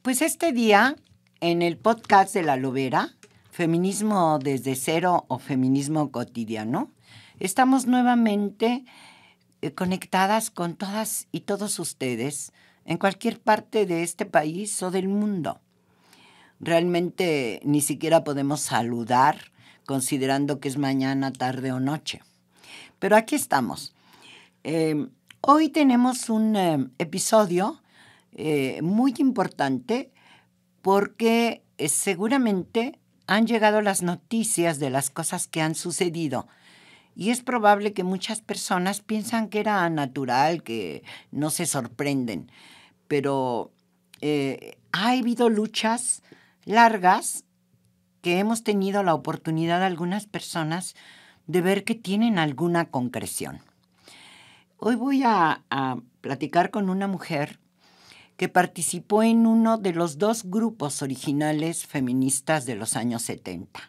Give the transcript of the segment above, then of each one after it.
Pues este día, en el podcast de La Lobera, Feminismo desde cero o Feminismo cotidiano, estamos nuevamente conectadas con todas y todos ustedes en cualquier parte de este país o del mundo. Realmente ni siquiera podemos saludar considerando que es mañana, tarde o noche. Pero aquí estamos. Hoy tenemos un episodio muy importante porque seguramente han llegado las noticias de las cosas que han sucedido y es probable que muchas personas piensan que era natural, que no se sorprenden, pero ha habido luchas largas que hemos tenido la oportunidad algunas personas de ver que tienen alguna concreción. Hoy voy a platicar con una mujer que participó en uno de los dos grupos originales feministas de los años 70,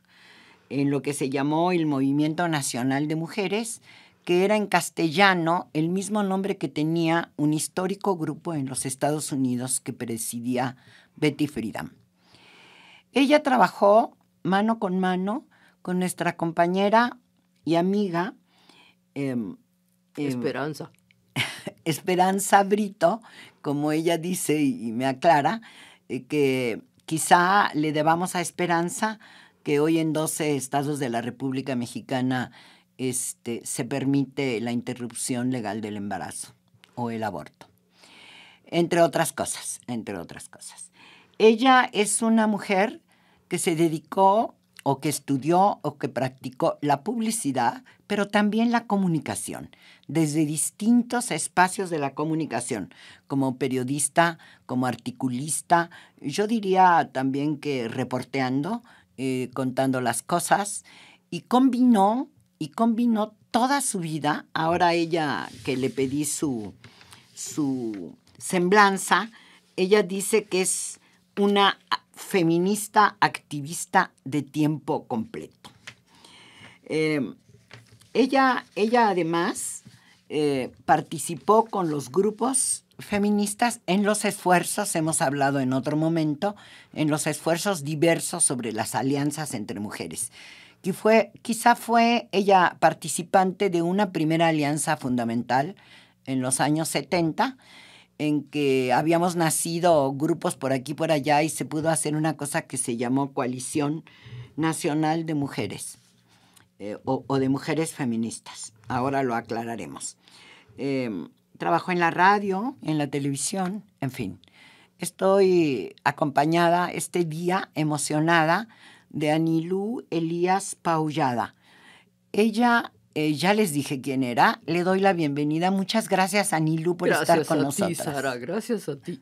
en lo que se llamó el Movimiento Nacional de Mujeres, que era en castellano el mismo nombre que tenía un histórico grupo en los Estados Unidos que presidía Betty Friedan. Ella trabajó mano con mano con nuestra compañera y amiga Esperanza Brito, como ella dice y me aclara, que quizá le debamos a Esperanza que hoy en 12 estados de la República Mexicana se permite la interrupción legal del embarazo o el aborto, entre otras cosas. Ella es una mujer que se dedicó o que estudió o que practicó la publicidad, pero también la comunicación, desde distintos espacios de la comunicación, como periodista, como articulista, yo diría también que reporteando, contando las cosas, y combinó toda su vida. Ahora ella, que le pedí su semblanza, ella dice que es una feminista activista de tiempo completo. Ella además participó con los grupos feministas en los esfuerzos, hemos hablado en otro momento, en los esfuerzos diversos sobre las alianzas entre mujeres. Quizá fue ella participante de una primera alianza fundamental en los años 70, en que habíamos nacido grupos por aquí y por allá y se pudo hacer una cosa que se llamó Coalición Nacional de Mujeres o de Mujeres Feministas. Ahora lo aclararemos. Trabajó en la radio, en la televisión, en fin. Estoy acompañada este día, emocionada, de Anilú Elías Paullada. Ella... ya les dije quién era. Le doy la bienvenida. Muchas gracias, Anilú, por estar con nosotros. Gracias a ti, Sara. Gracias a ti.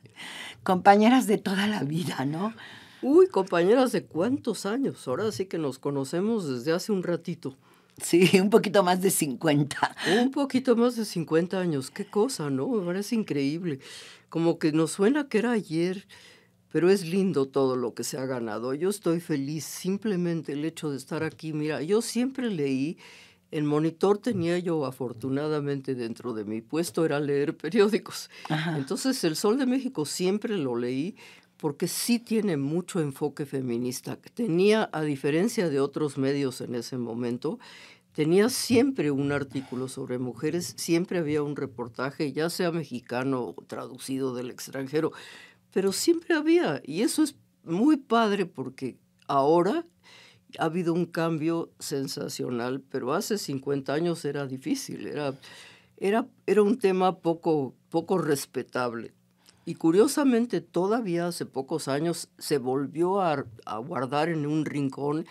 Compañeras de toda la vida, ¿no? Uy, compañeras de cuántos años. Ahora sí que nos conocemos desde hace un ratito. Sí, un poquito más de 50. Un poquito más de 50 años. Qué cosa, ¿no? Me parece increíble. Como que nos suena que era ayer, pero es lindo todo lo que se ha ganado. Yo estoy feliz. Simplemente el hecho de estar aquí. Mira, yo siempre leí. El monitor tenía yo, afortunadamente, dentro de mi puesto, era leer periódicos. Ajá. Entonces, El Sol de México siempre lo leí porque sí tiene mucho enfoque feminista. Tenía, a diferencia de otros medios en ese momento, tenía siempre un artículo sobre mujeres, siempre había un reportaje, ya sea mexicano o traducido del extranjero, pero siempre había. Y eso es muy padre porque ahora... ha habido un cambio sensacional, pero hace 50 años era difícil, era un tema poco respetable. Y curiosamente, todavía hace pocos años se volvió a guardar en un rincón.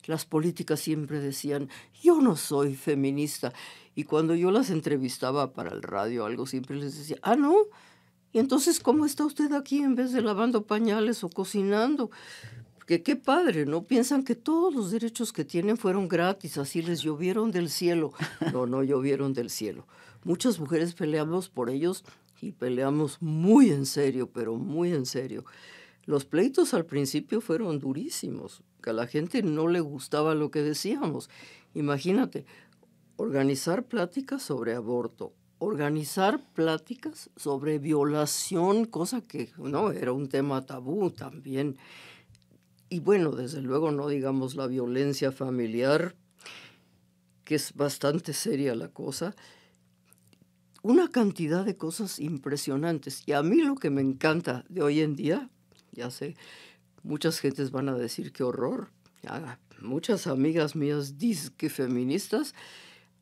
Las políticas siempre decían, yo no soy feminista. Y cuando yo las entrevistaba para el radio o algo, siempre les decía, ¿no? Y entonces, ¿cómo está usted aquí en vez de lavando pañales o cocinando? Porque qué padre, ¿no? Piensan que todos los derechos que tienen fueron gratis, así les llovieron del cielo. No llovieron del cielo. Muchas mujeres peleamos por ellos y peleamos muy en serio, pero muy en serio. Los pleitos al principio fueron durísimos, que a la gente no le gustaba lo que decíamos. Imagínate, organizar pláticas sobre aborto, organizar pláticas sobre violación, cosa que no era un tema tabú también. Y bueno, desde luego no digamos la violencia familiar, que es bastante seria la cosa. Una cantidad de cosas impresionantes. Y a mí lo que me encanta de hoy en día, ya sé, muchas gentes van a decir qué horror. Muchas amigas mías disque feministas,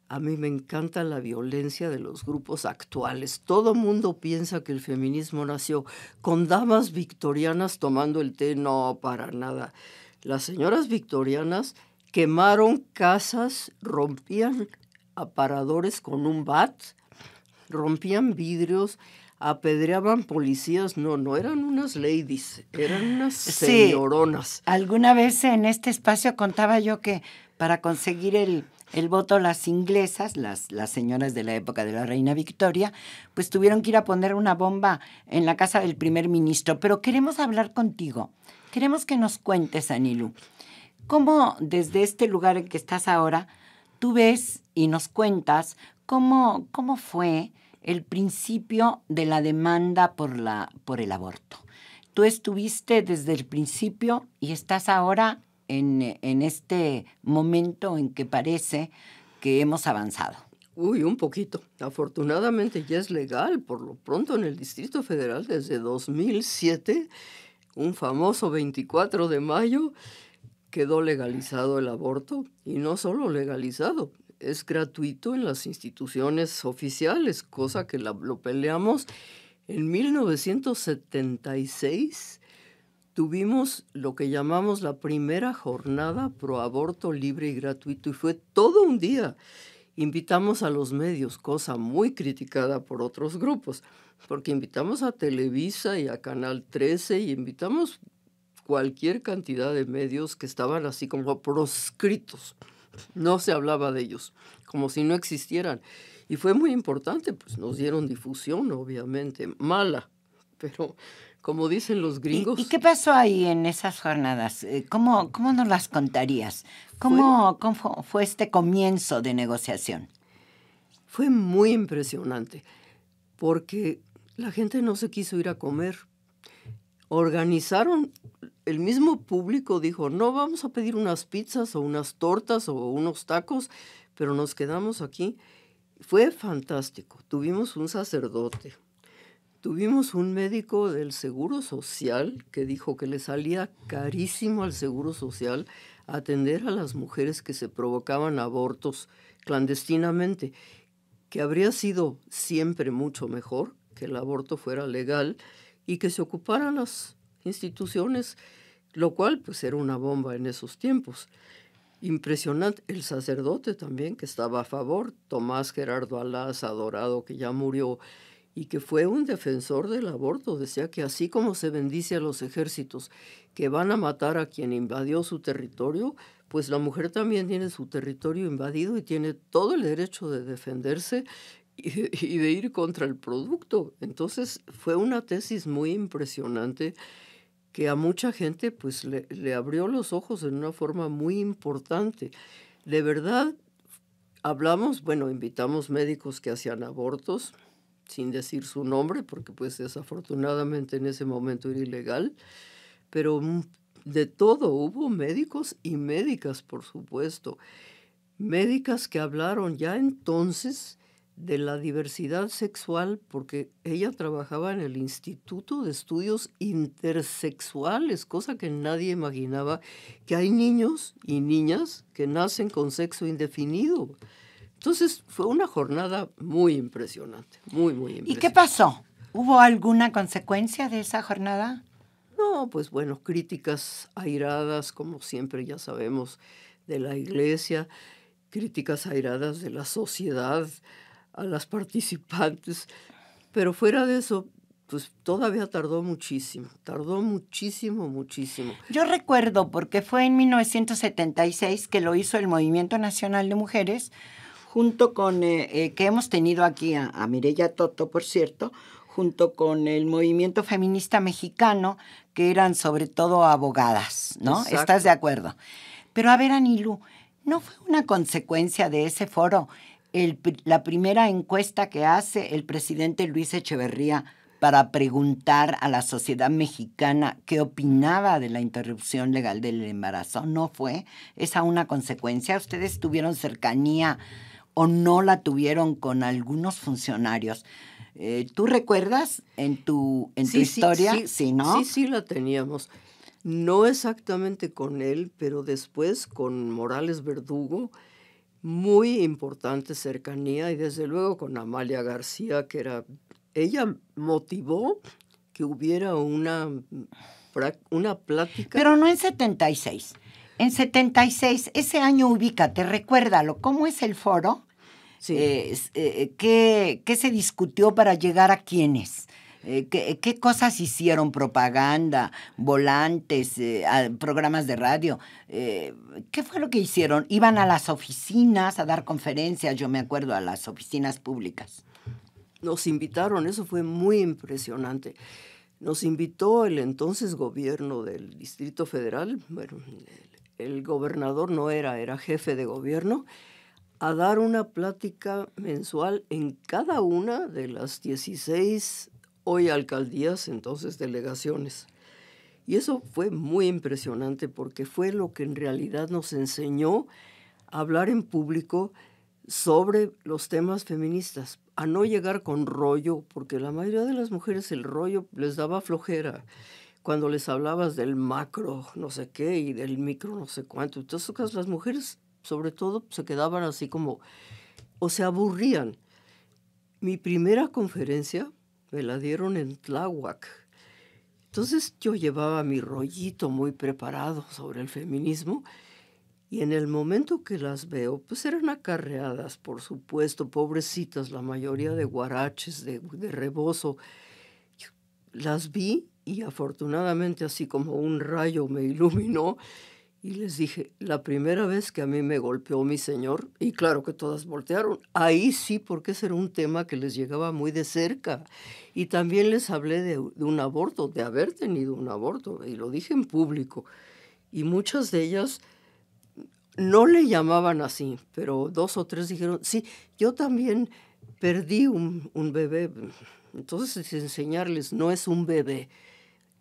a mí me encanta la violencia de los grupos actuales. Todo mundo piensa que el feminismo nació con damas victorianas tomando el té. No, para nada. Las señoras victorianas quemaron casas, rompían aparadores con un bat, rompían vidrios, apedreaban policías. No eran unas ladies, eran unas señoronas. Sí, alguna vez en este espacio contaba yo que para conseguir el voto las inglesas, las señoras de la época de la reina Victoria, pues tuvieron que ir a poner una bomba en la casa del primer ministro. Pero queremos hablar contigo, queremos que nos cuentes, Anilú, cómo desde este lugar en que estás ahora, tú ves y nos cuentas cómo fue el principio de la demanda por el aborto. Tú estuviste desde el principio y estás ahora en este momento en que parece que hemos avanzado. Un poquito. Afortunadamente ya es legal, por lo pronto en el Distrito Federal desde 2007, un famoso 24 de mayo, quedó legalizado el aborto, y no solo legalizado, es gratuito en las instituciones oficiales, cosa que lo peleamos. En 1976 tuvimos lo que llamamos la primera jornada pro aborto libre y gratuito, y fue todo un día. Invitamos a los medios, cosa muy criticada por otros grupos, porque invitamos a Televisa y a Canal 13 y invitamos cualquier cantidad de medios que estaban así como proscritos. No se hablaba de ellos, como si no existieran. Y fue muy importante, pues nos dieron difusión, obviamente, mala, pero como dicen los gringos. ¿Y qué pasó ahí en esas jornadas? ¿Cómo nos las contarías? ¿Cómo fue este comienzo de negociación? Fue muy impresionante, porque la gente no se quiso ir a comer. Organizaron, el mismo público dijo, no, vamos a pedir unas pizzas o unas tortas o unos tacos, pero nos quedamos aquí. Fue fantástico. Tuvimos un sacerdote, tuvimos un médico del Seguro Social que dijo que le salía carísimo al Seguro Social atender a las mujeres que se provocaban abortos clandestinamente, que habría sido siempre mucho mejor que el aborto fuera legal y que se ocuparan las instituciones, lo cual pues era una bomba en esos tiempos. Impresionante. El sacerdote también, que estaba a favor, Tomás Gerardo Alaz, adorado, que ya murió, y que fue un defensor del aborto. Decía que así como se bendice a los ejércitos que van a matar a quien invadió su territorio, pues la mujer también tiene su territorio invadido y tiene todo el derecho de defenderse y de ir contra el producto. Entonces fue una tesis muy impresionante que a mucha gente pues le abrió los ojos en una forma muy importante. De verdad, invitamos médicos que hacían abortos, sin decir su nombre, porque pues desafortunadamente en ese momento era ilegal, pero de todo, hubo médicos y médicas, por supuesto, médicas que hablaron ya entonces de la diversidad sexual, porque ella trabajaba en el Instituto de Estudios Intersexuales, cosa que nadie imaginaba, que hay niños y niñas que nacen con sexo indefinido. Entonces fue una jornada muy impresionante, muy impresionante. ¿Y qué pasó? ¿Hubo alguna consecuencia de esa jornada? No, pues bueno, críticas airadas, como siempre ya sabemos, de la iglesia, críticas airadas de la sociedad a las participantes, pero fuera de eso, pues todavía tardó muchísimo. Yo recuerdo, porque fue en 1976 que lo hizo el Movimiento Nacional de Mujeres, junto con, que hemos tenido aquí a Mireya Toto, por cierto, junto con el movimiento feminista mexicano, que eran sobre todo abogadas, ¿no? Exacto. ¿Estás de acuerdo? Pero a ver, Anilú, ¿no fue una consecuencia de ese foro la primera encuesta que hace el presidente Luis Echeverría para preguntar a la sociedad mexicana qué opinaba de la interrupción legal del embarazo. ¿No fue esa una consecuencia? ¿Ustedes tuvieron cercanía o no la tuvieron con algunos funcionarios? ¿Tú recuerdas en tu historia? Sí, ¿no? Sí, la teníamos. No exactamente con él, pero después con Morales Verdugo, muy importante cercanía, y desde luego con Amalia García, que era... Ella motivó que hubiera una plática. Pero no en 76. En 76, ese año ubícate, recuérdalo. ¿Cómo es el foro? Sí. ¿Qué se discutió para llegar a quiénes? ¿Qué cosas hicieron? Propaganda, volantes, programas de radio. ¿Qué fue lo que hicieron? Iban a las oficinas a dar conferencias, yo me acuerdo, a las oficinas públicas. Nos invitaron, eso fue muy impresionante. Nos invitó el entonces gobierno del Distrito Federal, bueno, el gobernador no era jefe de gobierno, a dar una plática mensual en cada una de las 16 hoy alcaldías, entonces delegaciones. Y eso fue muy impresionante porque fue lo que en realidad nos enseñó a hablar en público sobre los temas feministas, a no llegar con rollo, porque la mayoría de las mujeres el rollo les daba flojera. Cuando les hablabas del macro no sé qué y del micro no sé cuánto, entonces las mujeres sobre todo se quedaban así como, o se aburrían. Mi primera conferencia me la dieron en Tláhuac. Entonces yo llevaba mi rollito muy preparado sobre el feminismo y en el momento que las veo, pues eran acarreadas, por supuesto, pobrecitas, la mayoría de guaraches, de rebozo. Yo las vi y afortunadamente así como un rayo me iluminó y les dije, la primera vez que a mí me golpeó mi señor, y claro que todas voltearon, ahí sí, porque ese era un tema que les llegaba muy de cerca. Y también les hablé de un aborto, de haber tenido un aborto, y lo dije en público. Y muchas de ellas no le llamaban así, pero 2 o 3 dijeron, sí, yo también perdí un bebé. Entonces enseñarles, no es un bebé.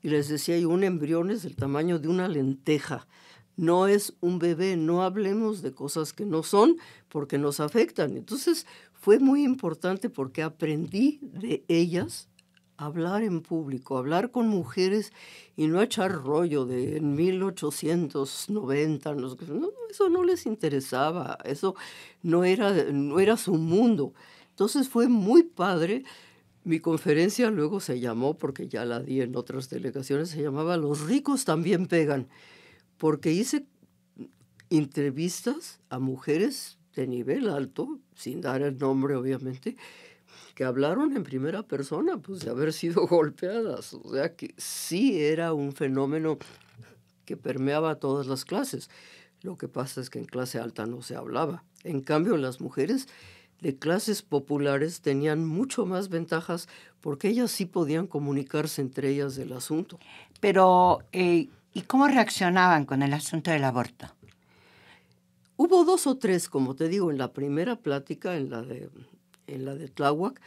Y les decía, y un embrión es del tamaño de una lenteja. No es un bebé, no hablemos de cosas que no son porque nos afectan. Entonces fue muy importante porque aprendí de ellas a hablar en público, hablar con mujeres y no echar rollo de en 1890. No, eso no les interesaba, eso no era su mundo. Entonces fue muy padre. Mi conferencia luego se llamó, porque ya la di en otras delegaciones, se llamaba Los ricos también pegan, porque hice entrevistas a mujeres de nivel alto, sin dar el nombre obviamente, que hablaron en primera persona, pues de haber sido golpeadas. O sea que sí era un fenómeno que permeaba todas las clases. Lo que pasa es que en clase alta no se hablaba. En cambio, las mujeres de clases populares tenían mucho más ventajas porque ellas sí podían comunicarse entre ellas del asunto. Pero, ¿y cómo reaccionaban con el asunto del aborto? Hubo 2 o 3, como te digo, en la primera plática, en la de Tláhuac.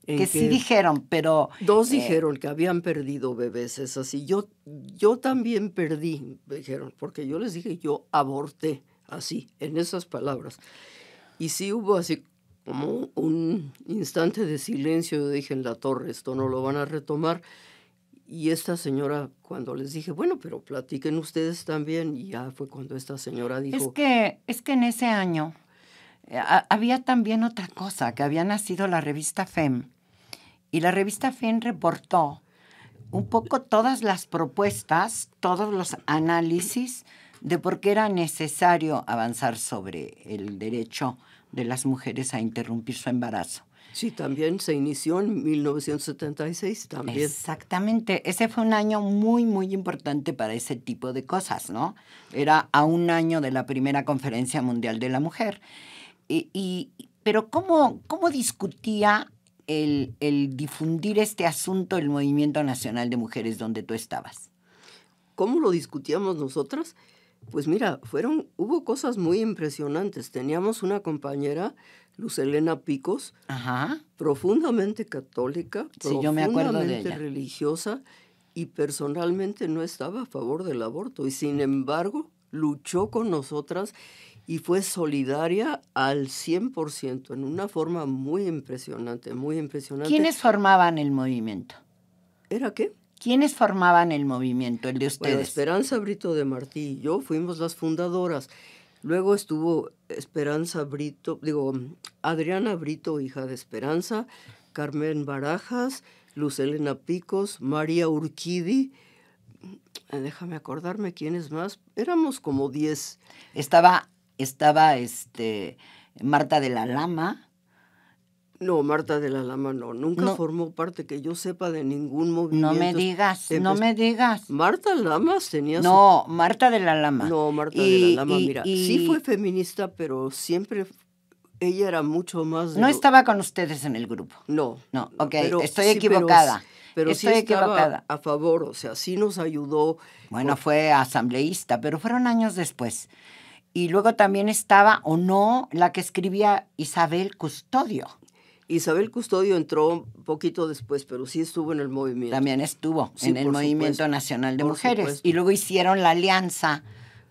Que sí dijeron, pero... 2 dijeron que habían perdido bebés, es así. Yo también perdí, dijeron, porque yo les dije, yo aborté, así, en esas palabras. Y sí hubo así como un instante de silencio. Yo dije, en la torre, esto no lo van a retomar. Y esta señora, cuando les dije, bueno, pero platiquen ustedes también, y ya fue cuando esta señora dijo... Es que en ese año había también otra cosa, que había nacido la revista FEM, y la revista FEM reportó un poco todas las propuestas, todos los análisis de por qué era necesario avanzar sobre el derecho de las mujeres a interrumpir su embarazo. Sí, también se inició en 1976 también. Exactamente. Ese fue un año muy, muy importante para ese tipo de cosas, ¿no? Era a un año de la primera Conferencia Mundial de la Mujer. Pero ¿cómo discutía el difundir este asunto el Movimiento Nacional de Mujeres donde tú estabas? ¿Cómo lo discutíamos nosotras? Pues mira, hubo cosas muy impresionantes. Teníamos una compañera, Luz Helena Picos, Ajá. profundamente católica, Sí, yo me acuerdo de profundamente ella. religiosa, y personalmente no estaba a favor del aborto. Y sin embargo, luchó con nosotras y fue solidaria al 100%, en una forma muy impresionante, muy impresionante. ¿Quiénes formaban el movimiento? ¿Era qué? ¿Quiénes formaban el movimiento, el de ustedes? Bueno, Esperanza Brito de Martí y yo fuimos las fundadoras. Luego estuvo Adriana Brito, hija de Esperanza, Carmen Barajas, Luz Helena Picos, María Urquidi, déjame acordarme quiénes más, éramos como 10. Estaba Marta de la Lama. No, Marta de la Lama nunca formó parte que yo sepa de ningún movimiento. No me digas. Marta Lamas tenía Marta de la Lama. No, Marta de la Lama, mira, sí fue feminista, pero siempre ella era mucho más... No estaba con ustedes en el grupo. No. No, ok, estoy equivocada. Pero sí estaba a favor, o sea, sí nos ayudó. Bueno, fue asambleísta, pero fueron años después. Y luego también estaba, o no, la que escribía Isabel Custodio. Isabel Custodio entró un poquito después, pero sí estuvo en el movimiento. También estuvo en el Movimiento Nacional de Mujeres. Y luego hicieron la alianza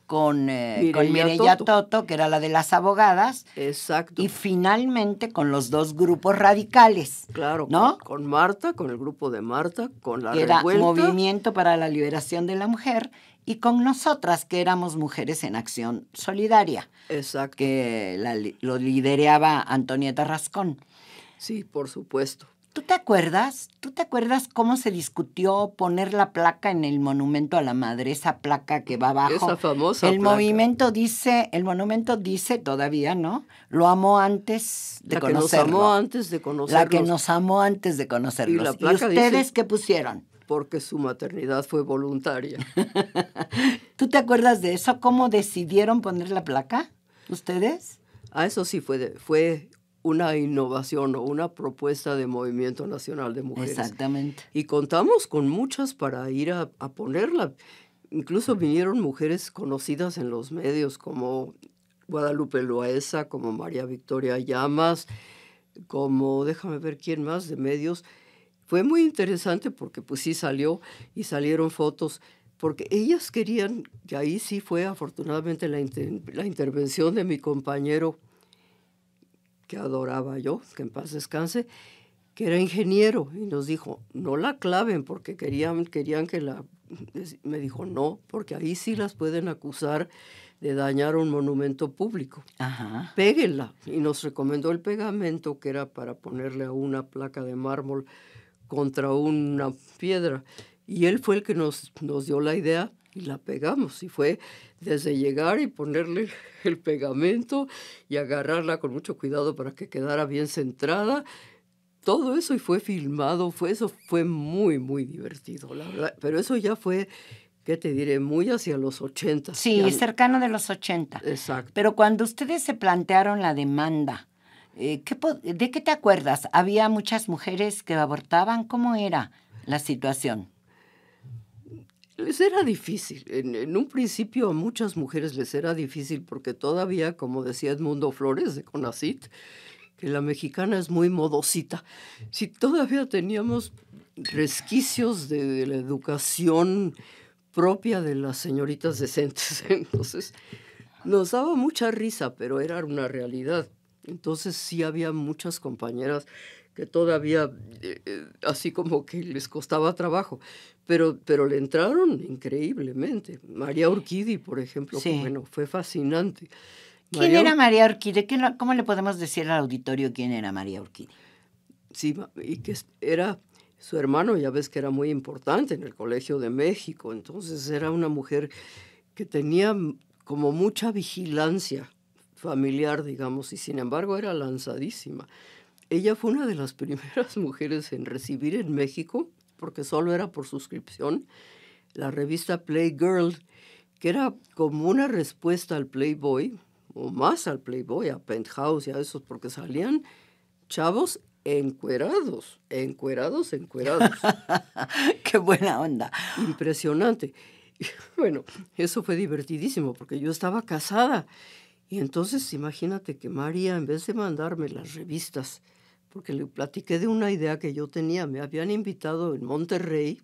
con Mireya Toto, que era la de las abogadas. Exacto. Y finalmente con los dos grupos radicales. Claro, ¿no? Con Marta, con el grupo de Marta, con la que era Revuelta. Movimiento para la Liberación de la Mujer, y con nosotras, que éramos Mujeres en Acción Solidaria. Exacto. Que lo lideraba Antonieta Rascón. Sí, por supuesto. ¿Tú te acuerdas cómo se discutió poner la placa en el Monumento a la Madre, esa placa que va abajo? Esa famosa el placa. Monumento dice todavía, ¿no? Lo amó antes de conocerlo. La que nos amó antes de conocerlo. La que nos amó antes de conocerlos. Y la placa ustedes dice, qué pusieron? Porque su maternidad fue voluntaria. ¿Tú te acuerdas de eso? ¿Cómo decidieron poner la placa? ¿Ustedes? Eso sí fue una innovación o una propuesta de Movimiento Nacional de Mujeres. Exactamente. Y contamos con muchas para ir a ponerla. Incluso vinieron mujeres conocidas en los medios como Guadalupe Loaesa, como María Victoria Llamas, como, déjame ver quién más de medios. Fue muy interesante porque pues sí salieron fotos, porque ellas querían, y ahí sí fue afortunadamente la intervención de mi compañero, que adoraba yo, que en paz descanse, que era ingeniero, y nos dijo, no la claven, porque querían que me dijo, no, porque ahí sí las pueden acusar de dañar un monumento público. Ajá. Péguenla. Y nos recomendó el pegamento, que era para ponerle a una placa de mármol contra una piedra. Y él fue el que nos dio la idea y la pegamos. Y fue desde llegar y ponerle el pegamento y agarrarla con mucho cuidado para que quedara bien centrada. Todo eso y fue filmado. Eso fue muy, muy divertido, la verdad. Pero eso ya fue, ¿qué te diré? Muy hacia los 80. Sí, ya, cercano de los 80. Exacto. Pero cuando ustedes se plantearon la demanda, ¿de qué te acuerdas? ¿Había muchas mujeres que abortaban? ¿Cómo era la situación? Les era difícil. En un principio a muchas mujeres les era difícil porque todavía, como decía Edmundo Flores de CONACYT, que la mexicana es muy modosita. Si todavía teníamos resquicios de la educación propia de las señoritas decentes, entonces nos daba mucha risa, pero era una realidad. Entonces sí había muchas compañeras que todavía así como que les costaba trabajo, pero le entraron increíblemente. María Urquidi, por ejemplo, sí. Bueno, fue fascinante. ¿Quién era María Urquidi? ¿Cómo le podemos decir al auditorio quién era María Urquidi? Sí, y que era su hermano, ya ves que era muy importante en el Colegio de México, entonces era una mujer que tenía como mucha vigilancia familiar, digamos, y sin embargo era lanzadísima. Ella fue una de las primeras mujeres en recibir en México, porque solo era por suscripción, la revista Playgirl, que era como una respuesta al Playboy, o más al Playboy, a Penthouse y a esos, porque salían chavos encuerados. ¡Qué buena onda! Impresionante. Bueno, eso fue divertidísimo porque yo estaba casada. Y entonces imagínate que María, en vez de mandarme las revistas, porque le platiqué de una idea que yo tenía, me habían invitado en Monterrey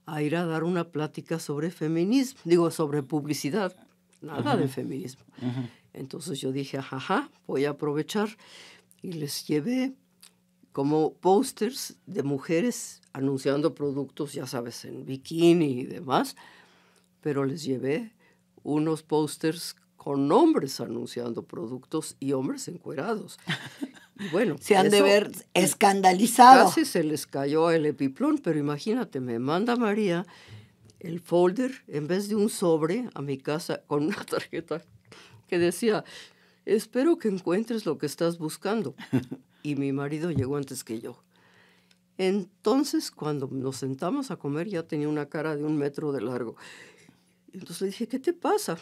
a ir a dar una plática sobre feminismo, digo, sobre publicidad, nada de feminismo. Entonces yo dije, ajá, voy a aprovechar y les llevé como pósters de mujeres anunciando productos, ya sabes, en bikini y demás, pero les llevé unos pósters con hombres anunciando productos y hombres encuerados. Y bueno, se han de ver escandalizado. Casi se les cayó el epiplón, pero imagínate, me manda María el folder en vez de un sobre a mi casa con una tarjeta que decía, espero que encuentres lo que estás buscando. Y mi marido llegó antes que yo. Entonces, cuando nos sentamos a comer, ya tenía una cara de 1 metro de largo. Entonces le dije, ¿qué te pasa?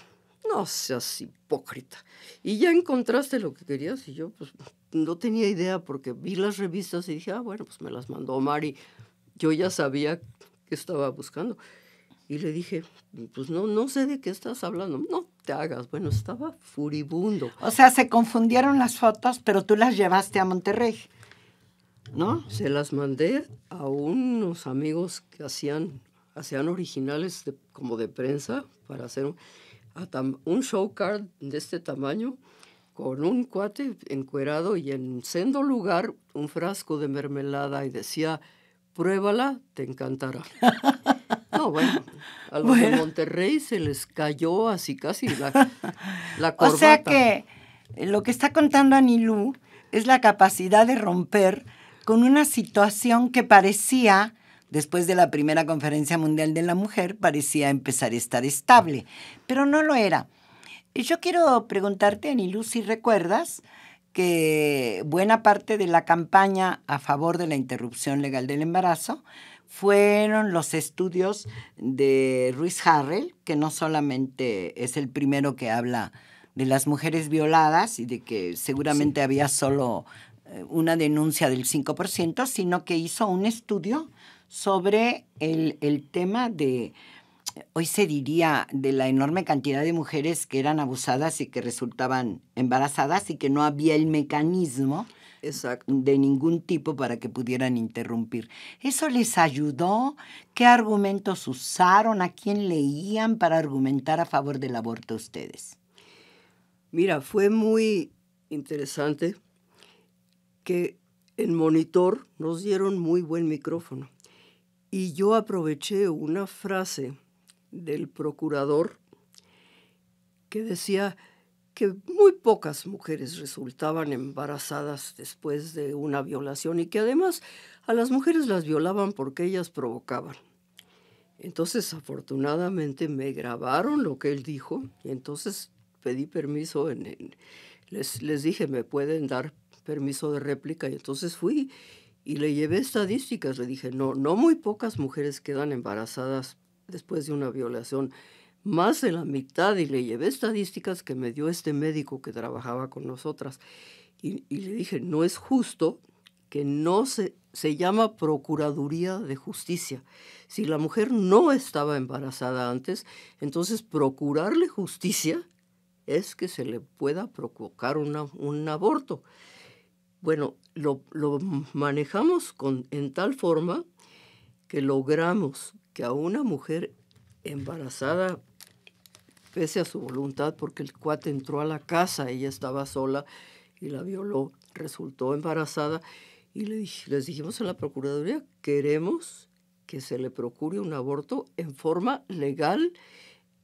No seas hipócrita. ¿Y ya encontraste lo que querías? Y yo, pues, no tenía idea porque vi las revistas y dije, bueno, pues me las mandó Mari. Yo ya sabía que estaba buscando. Y le dije, pues no sé de qué estás hablando. No te hagas. Bueno, estaba furibundo. O sea, se confundieron las fotos, pero tú las llevaste a Monterrey, ¿no? Se las mandé a unos amigos que hacían originales como de prensa para hacer un show card de este tamaño con un cuate encuerado y en sendo lugar un frasco de mermelada y decía, pruébala, te encantará. No, bueno, a los de Monterrey se les cayó así casi la corbata. O sea que lo que está contando Anilú es la capacidad de romper con una situación que parecía, después de la primera Conferencia Mundial de la Mujer, parecía empezar a estar estable, pero no lo era. Yo quiero preguntarte, Anilú, si recuerdas que buena parte de la campaña a favor de la interrupción legal del embarazo fueron los estudios de Ruiz Harrell, que no solamente es el primero que habla de las mujeres violadas y de que seguramente había solo una denuncia del 5%, sino que hizo un estudio sobre el tema de, hoy se diría, de la enorme cantidad de mujeres que eran abusadas y que resultaban embarazadas y que no había el mecanismo de ningún tipo para que pudieran interrumpir. ¿Eso les ayudó? ¿Qué argumentos usaron? ¿A quién leían para argumentar a favor del aborto ustedes? Mira, fue muy interesante que en Monitor nos dieron muy buen micrófono. Y yo aproveché una frase del procurador que decía que muy pocas mujeres resultaban embarazadas después de una violación y que además a las mujeres las violaban porque ellas provocaban. Entonces, afortunadamente, me grabaron lo que él dijo y entonces pedí permiso. Les dije, ¿me pueden dar permiso de réplica? Y entonces fui y le llevé estadísticas. Le dije, no muy pocas mujeres quedan embarazadas después de una violación, más de la mitad, y le llevé estadísticas que me dio este médico que trabajaba con nosotras. Y le dije, no es justo que no se llama Procuraduría de Justicia. Si la mujer no estaba embarazada antes, entonces procurarle justicia es que se le pueda provocar un aborto. Bueno, lo manejamos en tal forma que logramos que a una mujer embarazada, pese a su voluntad, porque el cuate entró a la casa, ella estaba sola y la violó, resultó embarazada, y les dijimos a la Procuraduría, queremos que se le procure un aborto en forma legal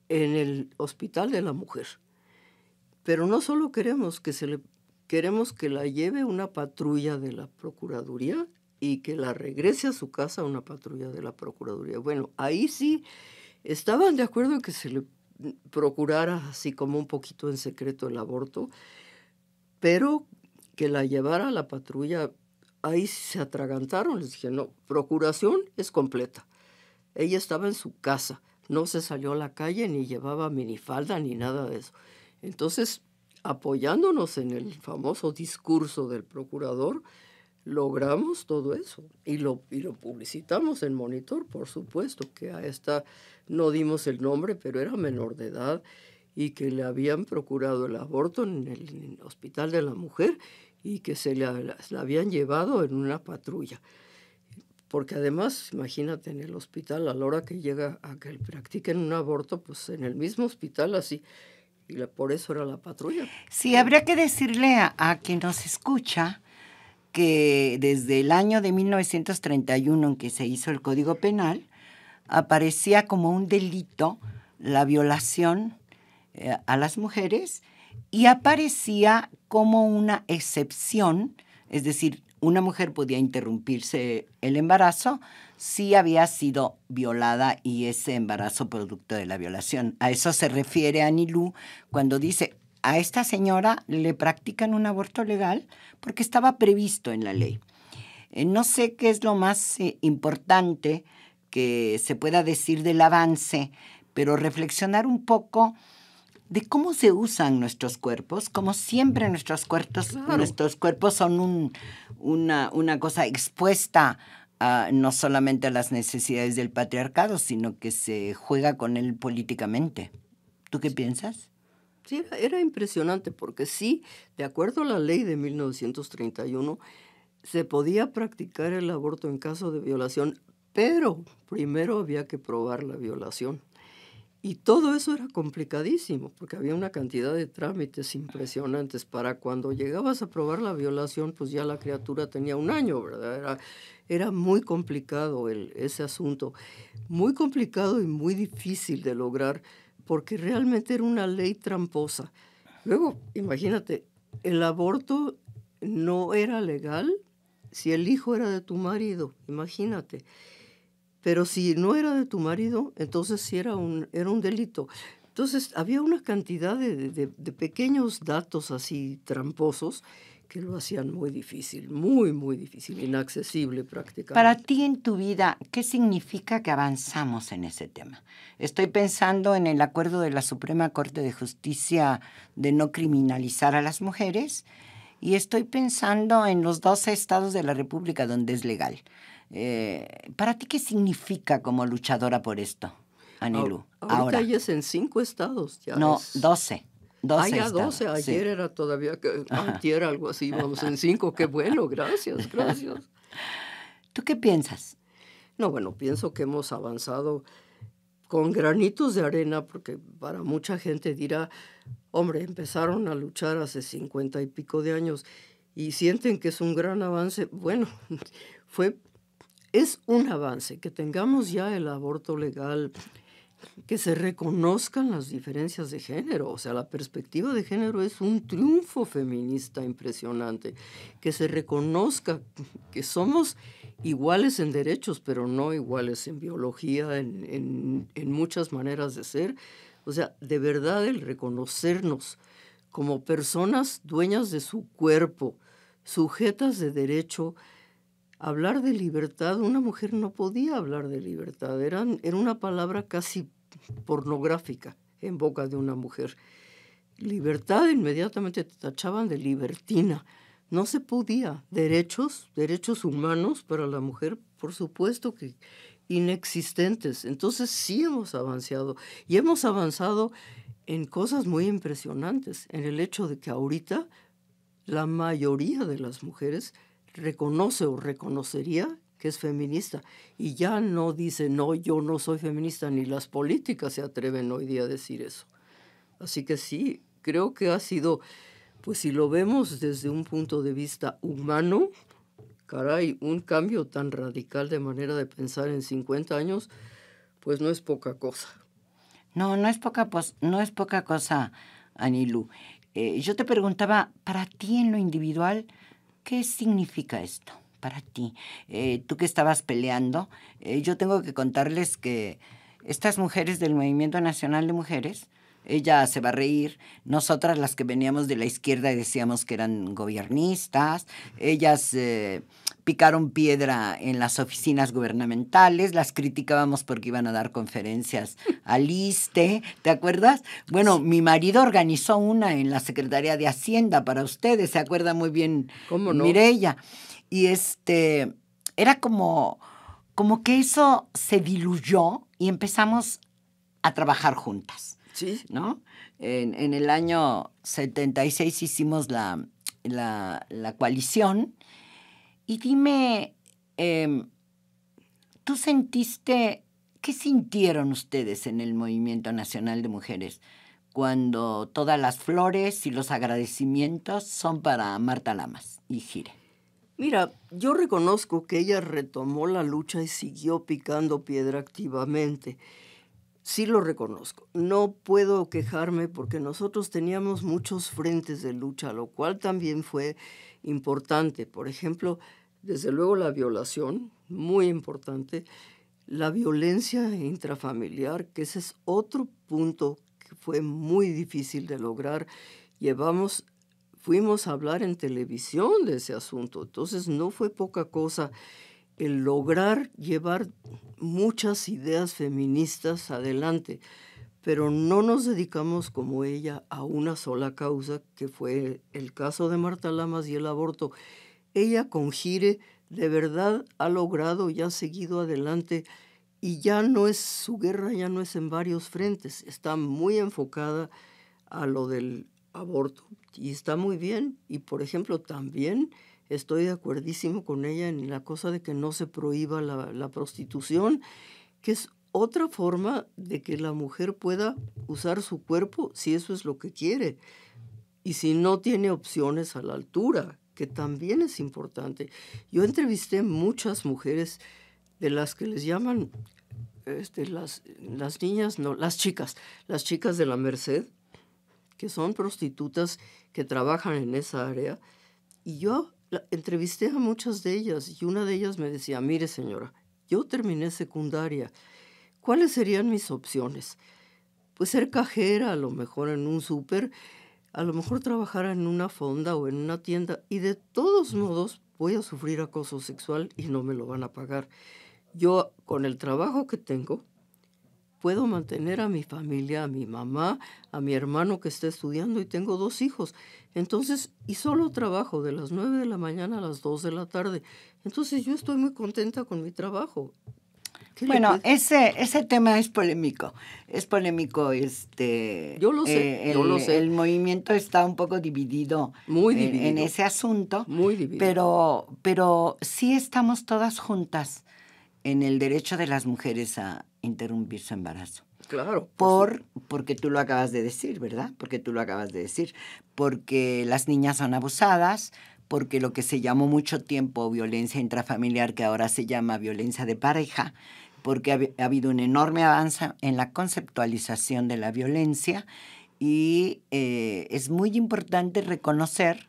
en el Hospital de la Mujer. Pero no solo queremos que la lleve una patrulla de la Procuraduría y que la regrese a su casa una patrulla de la Procuraduría. Bueno, ahí sí estaban de acuerdo en que se le procurara así como un poquito en secreto el aborto, pero que la llevara a la patrulla, ahí se atragantaron. Les dije, no, procuración es completa. Ella estaba en su casa, no se salió a la calle, ni llevaba minifalda, ni nada de eso. Entonces, apoyándonos en el famoso discurso del procurador, logramos todo eso y lo publicitamos en Monitor, por supuesto, que a esta no dimos el nombre, pero era menor de edad y que le habían procurado el aborto en el Hospital de la Mujer y que la habían llevado en una patrulla. Porque además, imagínate, en el hospital, a la hora que llega a que le practiquen un aborto, pues en el mismo hospital así, y por eso era la patrulla. Sí, habría que decirle a quien nos escucha que desde el año de 1931 en que se hizo el Código Penal, aparecía como un delito la violación a las mujeres y aparecía como una excepción, es decir, una mujer podía interrumpirse el embarazo si había sido violada y ese embarazo producto de la violación. A eso se refiere Anilú cuando dice, a esta señora le practican un aborto legal porque estaba previsto en la ley. No sé qué es lo más importante que se pueda decir del avance, pero reflexionar un poco de cómo se usan nuestros cuerpos. Como siempre nuestros cuerpos son una cosa expuesta no solamente a las necesidades del patriarcado, sino que se juega con él políticamente. ¿Tú qué piensas? Sí, era impresionante porque sí, de acuerdo a la ley de 1931, se podía practicar el aborto en caso de violación, pero primero había que probar la violación. Y todo eso era complicadísimo, porque había una cantidad de trámites impresionantes. Para cuando llegabas a probar la violación, pues ya la criatura tenía 1 año, ¿verdad? Era muy complicado ese asunto, muy complicado y muy difícil de lograr, porque realmente era una ley tramposa. Luego, imagínate, el aborto no era legal si el hijo era de tu marido, imagínate. Pero si no era de tu marido, entonces sí era un delito. Entonces había una cantidad de pequeños datos así tramposos que lo hacían muy difícil, muy, muy difícil, inaccesible prácticamente. Para ti en tu vida, ¿qué significa que avanzamos en ese tema? Estoy pensando en el acuerdo de la Suprema Corte de Justicia de no criminalizar a las mujeres y estoy pensando en los 12 estados de la República donde es legal. ¿Para ti qué significa como luchadora por esto, Anilú? Ahorita ya es en 5 estados. Ya no, es... 12. 12 ya estados. 12. Ayer era todavía, antier algo así, vamos en 5. Qué bueno, gracias. ¿Tú qué piensas? No, bueno, pienso que hemos avanzado con granitos de arena, porque para mucha gente dirá, hombre, empezaron a luchar hace 50 y pico de años y sienten que es un gran avance. Bueno, es un avance, que tengamos ya el aborto legal, que se reconozcan las diferencias de género. O sea, la perspectiva de género es un triunfo feminista impresionante. Que se reconozca que somos iguales en derechos, pero no iguales en biología, en muchas maneras de ser. O sea, de verdad el reconocernos como personas dueñas de su cuerpo, sujetas de derecho. Hablar de libertad, una mujer no podía hablar de libertad, era una palabra casi pornográfica en boca de una mujer. Libertad, inmediatamente te tachaban de libertina, no se podía. Derechos humanos para la mujer, por supuesto que inexistentes. Entonces sí hemos avanzado, y hemos avanzado en cosas muy impresionantes, en el hecho de que ahorita la mayoría de las mujeres reconoce o reconocería que es feminista y ya no dice, no, yo no soy feminista, ni las políticas se atreven hoy día a decir eso. Así que sí, creo que ha sido, pues si lo vemos desde un punto de vista humano, caray, un cambio tan radical de manera de pensar en 50 años, pues no es poca cosa. No es poca cosa, Anilú. Yo te preguntaba, para ti en lo individual, ¿qué significa esto para ti? Tú que estabas peleando, yo tengo que contarles que estas mujeres del Movimiento Nacional de Mujeres, ella se va a reír, nosotras las que veníamos de la izquierda y decíamos que eran gobiernistas, ellas picaron piedra en las oficinas gubernamentales, las criticábamos porque iban a dar conferencias al ISSSTE, ¿te acuerdas? Bueno, sí. Mi marido organizó una en la Secretaría de Hacienda para ustedes, ¿se acuerda muy bien? ¿Cómo no? Mireya. Y era como que eso se diluyó y empezamos a trabajar juntas, Sí. ¿no? En el año 76 hicimos la coalición. Y dime, ¿tú sentiste, qué sintieron ustedes en el Movimiento Nacional de Mujeres cuando todas las flores y los agradecimientos son para Marta Lamas y Gire? Mira, yo reconozco que ella retomó la lucha y siguió picando piedra activamente. Sí lo reconozco. No puedo quejarme porque nosotros teníamos muchos frentes de lucha, lo cual también fue importante. Por ejemplo, desde luego la violación, muy importante. La violencia intrafamiliar, que ese es otro punto que fue muy difícil de lograr. Fuimos a hablar en televisión de ese asunto, entonces no fue poca cosa el lograr llevar muchas ideas feministas adelante, pero no nos dedicamos como ella a una sola causa, que fue el caso de Marta Lamas y el aborto. Ella con Gire de verdad ha logrado y ha seguido adelante, y ya no es su guerra, ya no es en varios frentes, está muy enfocada a lo del aborto y está muy bien. Y por ejemplo también estoy de acuerdísimo con ella en la cosa de que no se prohíba la prostitución, que es otra forma de que la mujer pueda usar su cuerpo si eso es lo que quiere y si no tiene opciones a la altura, que también es importante. Yo entrevisté muchas mujeres de las que les llaman las niñas, no, las chicas de la Merced, que son prostitutas que trabajan en esa área, y yo entrevisté a muchas de ellas, y una de ellas me decía, mire señora, yo terminé secundaria, ¿cuáles serían mis opciones? Pues ser cajera, a lo mejor en un súper, a lo mejor trabajar en una fonda o en una tienda, y de todos modos voy a sufrir acoso sexual y no me lo van a pagar. Yo, con el trabajo que tengo, puedo mantener a mi familia, a mi mamá, a mi hermano que está estudiando, y tengo 2 hijos. Entonces, y solo trabajo de las 9 de la mañana a las 2 de la tarde. Entonces, yo estoy muy contenta con mi trabajo. Bueno, ese tema es polémico. Es polémico, Yo lo sé, yo lo sé. El movimiento está un poco dividido, muy dividido en ese asunto. Muy dividido. Pero sí estamos todas juntas en el derecho de las mujeres a interrumpir su embarazo. Claro. Porque tú lo acabas de decir, ¿verdad? Porque las niñas son abusadas, porque lo que se llamó mucho tiempo violencia intrafamiliar, que ahora se llama violencia de pareja, porque ha habido un enorme avance en la conceptualización de la violencia, y es muy importante reconocer.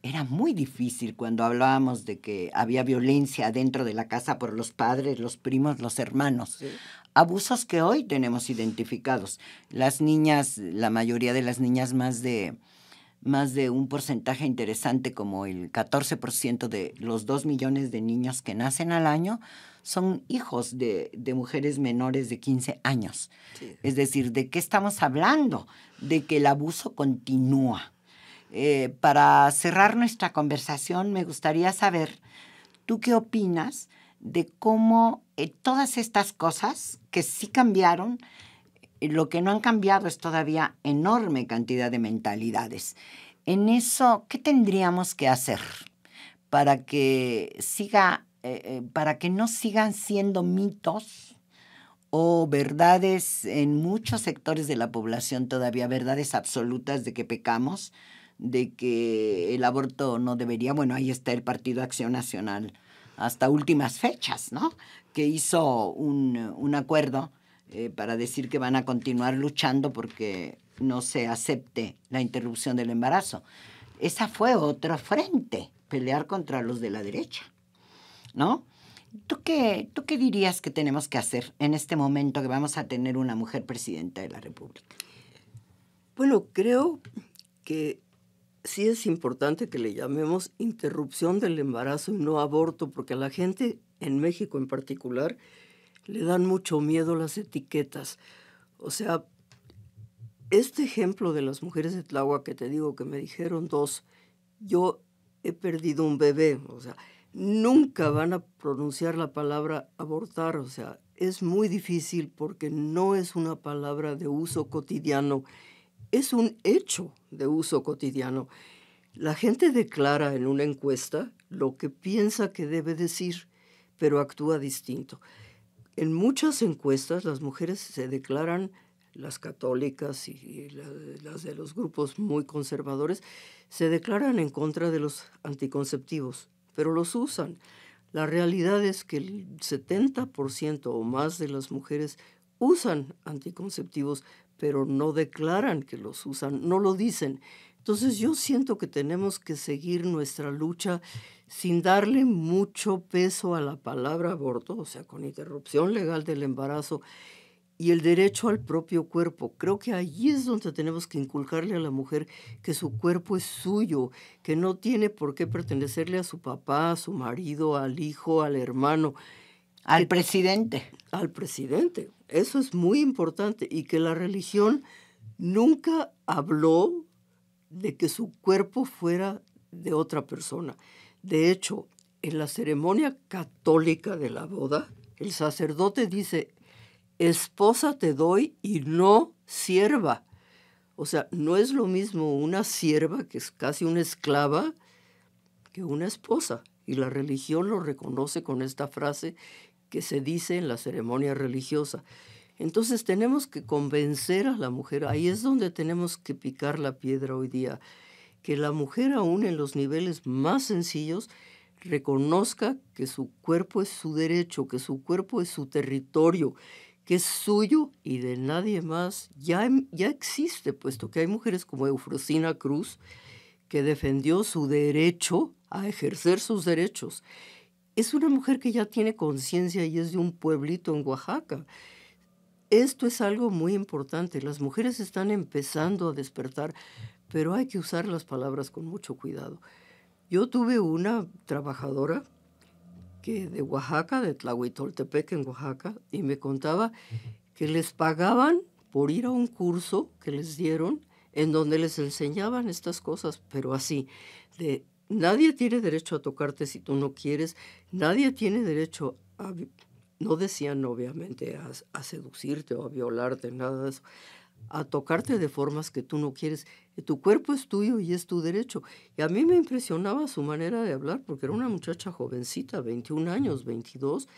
Era muy difícil cuando hablábamos de que había violencia dentro de la casa por los padres, los primos, los hermanos. Sí. Abusos que hoy tenemos identificados. Las niñas, la mayoría de las niñas, más de un porcentaje interesante, como el 14% de los 2 millones de niños que nacen al año, son hijos de mujeres menores de 15 años. Sí. Es decir, ¿de qué estamos hablando? De que el abuso continúa. Para cerrar nuestra conversación, me gustaría saber, ¿tú qué opinas de cómo todas estas cosas que sí cambiaron, lo que no han cambiado es todavía enorme cantidad de mentalidades? En eso, ¿qué tendríamos que hacer para que para que no sigan siendo mitos o verdades en muchos sectores de la población, todavía verdades absolutas de que pecamos, de que el aborto no debería? Bueno, ahí está el Partido Acción Nacional hasta últimas fechas, ¿no? Que hizo un acuerdo para decir que van a continuar luchando porque no se acepte la interrupción del embarazo. Esa fue otro frente, pelear contra los de la derecha, ¿no? ¿Tú qué dirías que tenemos que hacer en este momento que vamos a tener una mujer presidenta de la República? Bueno, creo que sí es importante que le llamemos interrupción del embarazo y no aborto, porque a la gente, en México en particular, le dan mucho miedo las etiquetas. O sea, este ejemplo de las mujeres de Tláhuac que te digo que me dijeron 2, yo he perdido un bebé. O sea, nunca van a pronunciar la palabra abortar, o sea, es muy difícil porque no es una palabra de uso cotidiano, es un hecho de uso cotidiano. La gente declara en una encuesta lo que piensa que debe decir, pero actúa distinto. En muchas encuestas las mujeres se declaran, las católicas y las de los grupos muy conservadores, se declaran en contra de los anticonceptivos, pero los usan. La realidad es que el 70% o más de las mujeres usan anticonceptivos, pero no declaran que los usan, no lo dicen. Entonces yo siento que tenemos que seguir nuestra lucha sin darle mucho peso a la palabra aborto, o sea, con interrupción legal del embarazo y el derecho al propio cuerpo. Creo que allí es donde tenemos que inculcarle a la mujer que su cuerpo es suyo, que no tiene por qué pertenecerle a su papá, a su marido, al hijo, al hermano. Al presidente. Al presidente. Eso es muy importante. Y que la religión nunca habló de que su cuerpo fuera de otra persona. De hecho, en la ceremonia católica de la boda, el sacerdote dice: esposa te doy y no sierva. O sea, no es lo mismo una sierva, que es casi una esclava, que una esposa. Y la religión lo reconoce con esta frase que se dice en la ceremonia religiosa. Entonces tenemos que convencer a la mujer, ahí es donde tenemos que picar la piedra hoy día, que la mujer aún en los niveles más sencillos reconozca que su cuerpo es su derecho, que su cuerpo es su territorio, que es suyo y de nadie más. Ya existe, puesto que hay mujeres como Eufrosina Cruz, que defendió su derecho a ejercer sus derechos. Es una mujer que ya tiene conciencia y es de un pueblito en Oaxaca. Esto es algo muy importante. Las mujeres están empezando a despertar, pero hay que usar las palabras con mucho cuidado. Yo tuve una trabajadora que de Oaxaca, de Tlahuitoltepec en Oaxaca, y me contaba que les pagaban por ir a un curso que les dieron en donde les enseñaban estas cosas, pero así, de nadie tiene derecho a tocarte si tú no quieres, nadie tiene derecho a, no decían obviamente a seducirte o a violarte, nada de eso, a tocarte de formas que tú no quieres. Tu cuerpo es tuyo y es tu derecho. Y a mí me impresionaba su manera de hablar, porque era una muchacha jovencita, 21 años, 22,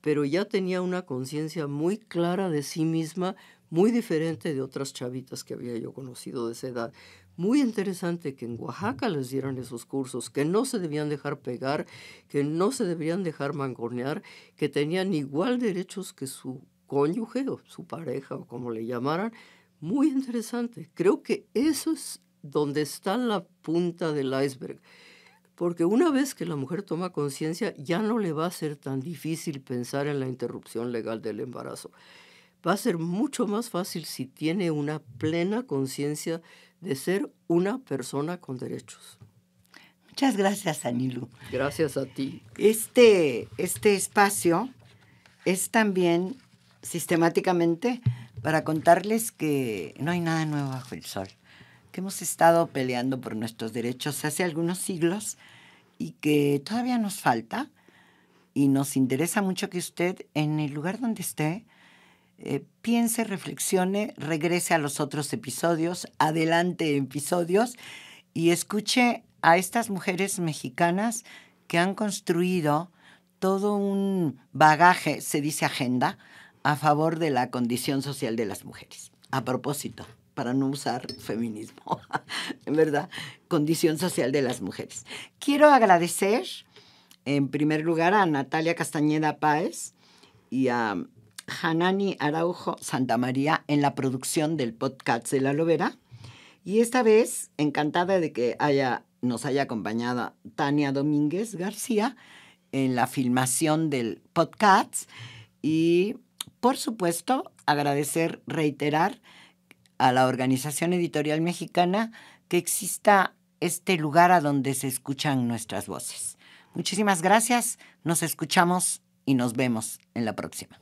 pero ya tenía una conciencia muy clara de sí misma, muy diferente de otras chavitas que había yo conocido de esa edad. Muy interesante que en Oaxaca les dieran esos cursos, que no se debían dejar pegar, que no se deberían dejar mangonear, que tenían igual derechos que su cónyuge o su pareja o como le llamaran. Muy interesante. Creo que eso es donde está la punta del iceberg. Porque una vez que la mujer toma conciencia, ya no le va a ser tan difícil pensar en la interrupción legal del embarazo. Va a ser mucho más fácil si tiene una plena conciencia de ser una persona con derechos. Muchas gracias, Anilú. Gracias a ti. Este espacio es también sistemáticamente para contarles que no hay nada nuevo bajo el sol, que hemos estado peleando por nuestros derechos hace algunos siglos y que todavía nos falta, y nos interesa mucho que usted, en el lugar donde esté, piense, reflexione, regrese a los otros episodios, adelante episodios, y escuche a estas mujeres mexicanas que han construido todo un bagaje, se dice agenda, a favor de la condición social de las mujeres. A propósito, para no usar feminismo, en verdad, condición social de las mujeres. Quiero agradecer, en primer lugar, a Natalia Castañeda Páez y a Hanani Araujo Santamaría en la producción del podcast de La Lobera. Y esta vez, encantada de que nos haya acompañado Tania Domínguez García en la filmación del podcast. Y, por supuesto, agradecer, reiterar a la Organización Editorial Mexicana que exista este lugar a donde se escuchan nuestras voces. Muchísimas gracias, nos escuchamos y nos vemos en la próxima.